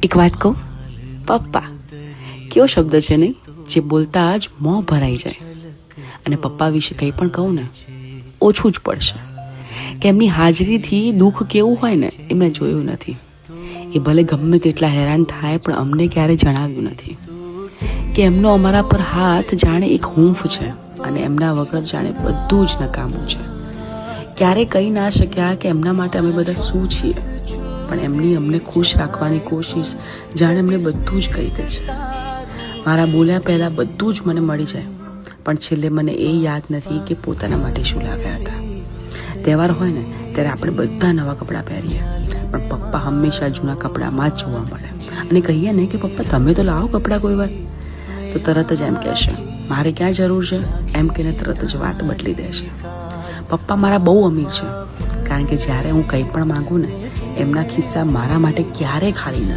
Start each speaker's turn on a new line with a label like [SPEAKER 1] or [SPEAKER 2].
[SPEAKER 1] એક વાત કહું, પપ્પા કેવો શબ્દ છે નહીં, જે બોલતા જ મોં ભરાઈ જાય. અને પપ્પા વિશે કંઈ પણ કહું ને ઓછું જ પડશે, કે એમની હાજરીથી દુઃખ કેવું હોય ને એ મેં જોયું નથી. એ ભલે ગમે તેટલા હેરાન થાય પણ અમને ક્યારે જણાવ્યું નથી કે એમનો અમારા પર હાથ જાણે એક હૂંફ છે અને એમના વગર જાણે બધું જ નકામું છે. ક્યારે કહી ના શક્યા કે એમના માટે અમે બધા શું છીએ, પણ એમની અમને ખુશ રાખવાની કોશિશ જાણે એમને બધું જ કહી દે છે. મારા બોલ્યા પહેલાં બધું જ મને મળી જાય, પણ છેલ્લે મને એ યાદ નથી કે પોતાના માટે શું લાવ્યા હતા. તહેવાર હોય ને ત્યારે આપણે બધા નવા કપડાં પહેરીએ, પણ પપ્પા હંમેશા જૂના કપડામાં જ જોવા મળે. અને કહીએ ને કે પપ્પા તમે તો લાવો કપડાં કોઈ વાર, તો તરત જ એમ કહેશે મારે ક્યાં જરૂર છે, એમ કહીને તરત જ વાત બદલી દે છે. પપ્પા મારા બહુ અમીર છે, કારણ કે જ્યારે હું કંઈ પણ માગું ને એમના ખિસ્સા મારા માટે ક્યારેય ખાલી ન